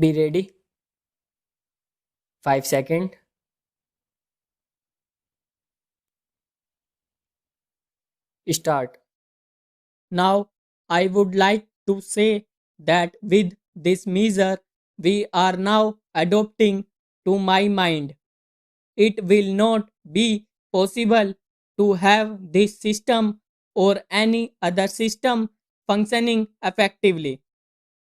Be ready. 5 seconds. Start. Now, I would like to say that with this measure we are now adopting, to my mind, it will not be possible to have this system or any other system functioning effectively.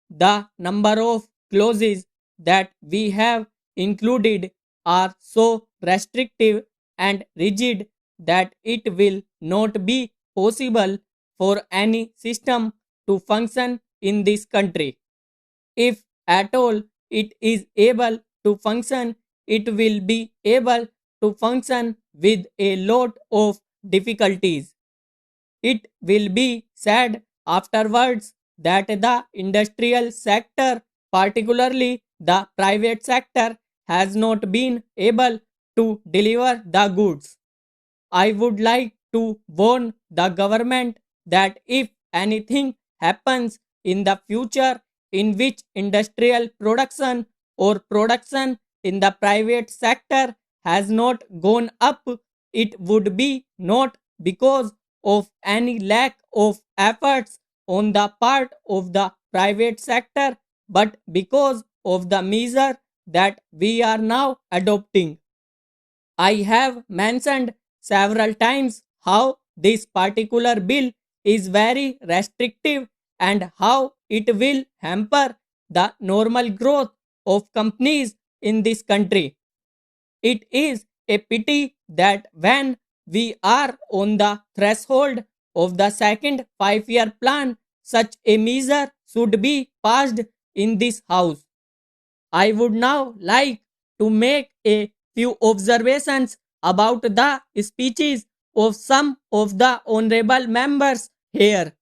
The number of clauses that we have included are so restrictive and rigid that it will not be possible for any system to function in this country. If at all it is able to function, it will be able to function with a lot of difficulties. It will be said afterwards that the industrial sector, particularly the private sector, has not been able to deliver the goods. I would like to warn the government that if anything happens in the future in which industrial production or production in the private sector has not gone up, it would be not because of any lack of efforts on the part of the private sector, but because of the measure that we are now adopting. I have mentioned several times how this particular bill is very restrictive and how it will hamper the normal growth of companies in this country. It is a pity that when we are on the threshold of the second 5-year plan, such a measure should be passed in this house. I would now like to make a few observations about the speeches of some of the honorable members here.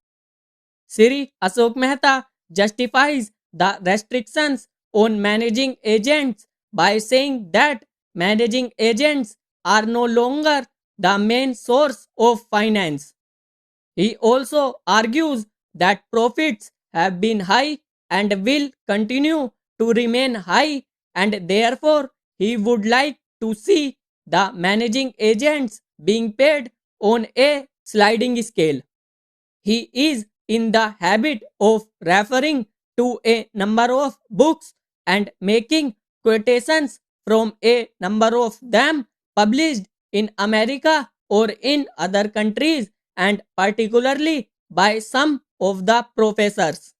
Sri Ashok Mehta justifies the restrictions on managing agents by saying that managing agents are no longer the main source of finance. He also argues that profits have been high and will continue to remain high, and therefore he would like to see the managing agents being paid on a sliding scale. He is in the habit of referring to a number of books and making quotations from a number of them published in America or in other countries, and particularly by some of the professors.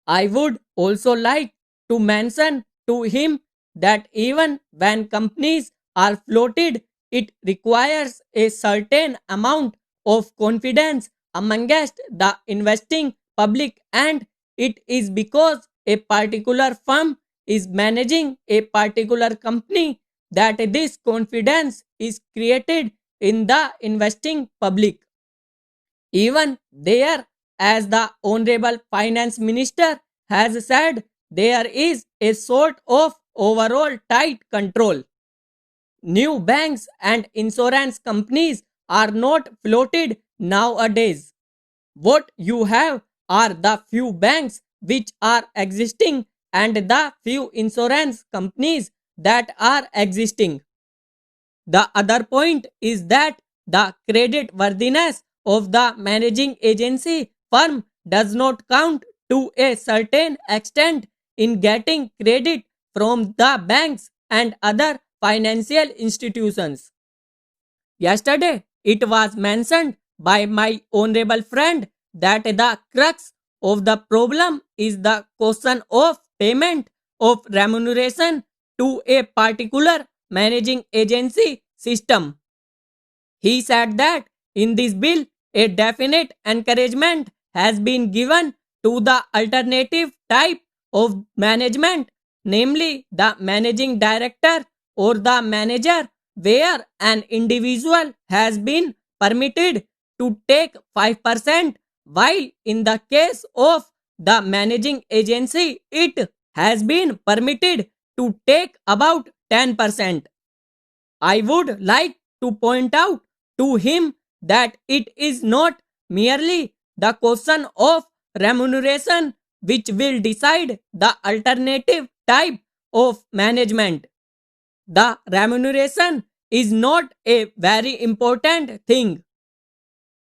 I would also like to mention to him that even when companies are floated, it requires a certain amount of confidence amongst the investing public, and it is because a particular firm is managing a particular company that this confidence is created in the investing public. Even there, as the Honorable Finance Minister has said, there is a sort of overall tight control. New banks and insurance companies are not floated nowadays. What you have are the few banks which are existing and the few insurance companies that are existing. The other point is that the credit worthiness of the managing agency firm does not count to a certain extent in getting credit from the banks and other financial institutions. Yesterday, it was mentioned by my honorable friend that the crux of the problem is the question of payment of remuneration to a particular managing agency system. He said that in this bill, a definite encouragement has been given to the alternative type of management, namely the managing director or the manager, where an individual has been permitted to take 5%, while in the case of the managing agency, it has been permitted to take about 10%. I would like to point out to him that it is not merely the question of remuneration which will decide the alternative type of management. The remuneration is not a very important thing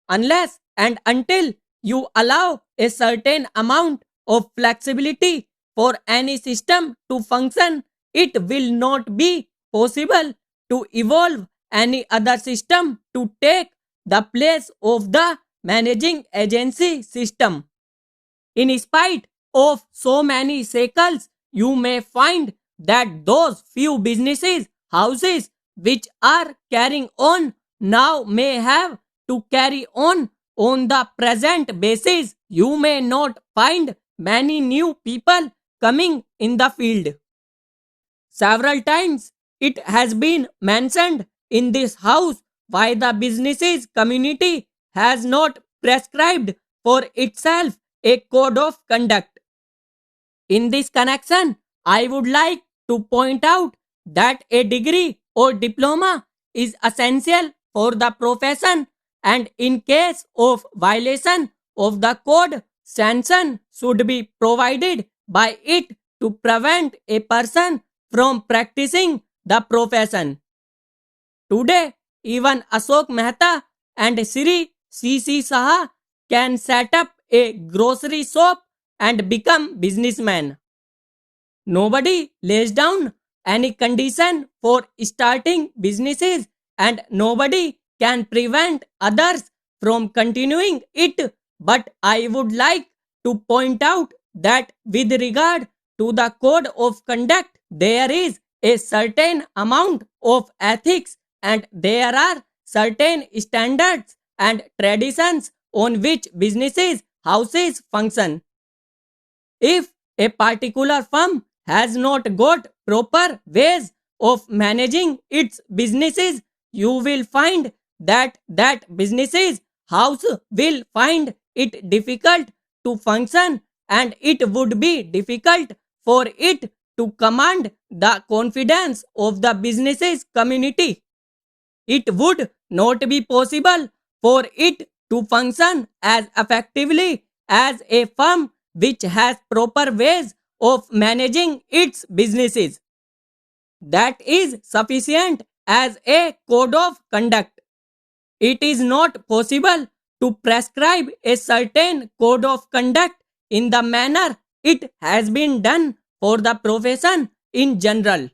unless and until you allow a certain amount of flexibility for any system to function. It will not be possible to evolve any other system to take the place of the managing agency system. In spite of so many cycles, you may find that those few businesses, houses which are carrying on now may have to carry on the present basis. You may not find many new people coming in the field. Several times it has been mentioned in this house why the businesses community has not prescribed for itself a code of conduct. In this connection, I would like to point out that a degree or diploma is essential for the profession, and in case of violation of the code, sanction should be provided by it to prevent a person from practicing the profession. Today, even Ashok Mehta and Sri C.C. Saha can set up a grocery shop and become businessmen. Nobody lays down any condition for starting businesses, and nobody can prevent others from continuing it. But I would like to point out that with regard to the code of conduct, there is a certain amount of ethics and there are certain standards and traditions on which businesses, houses function. If a particular firm has not got proper ways of managing its businesses, you will find that businesses house will find it difficult to function, and it would be difficult for it to command the confidence of the businesses community. It would not be possible for it to function as effectively as a firm which has proper ways of managing its businesses. That is sufficient as a code of conduct. It is not possible to prescribe a certain code of conduct in the manner it has been done for the profession in general.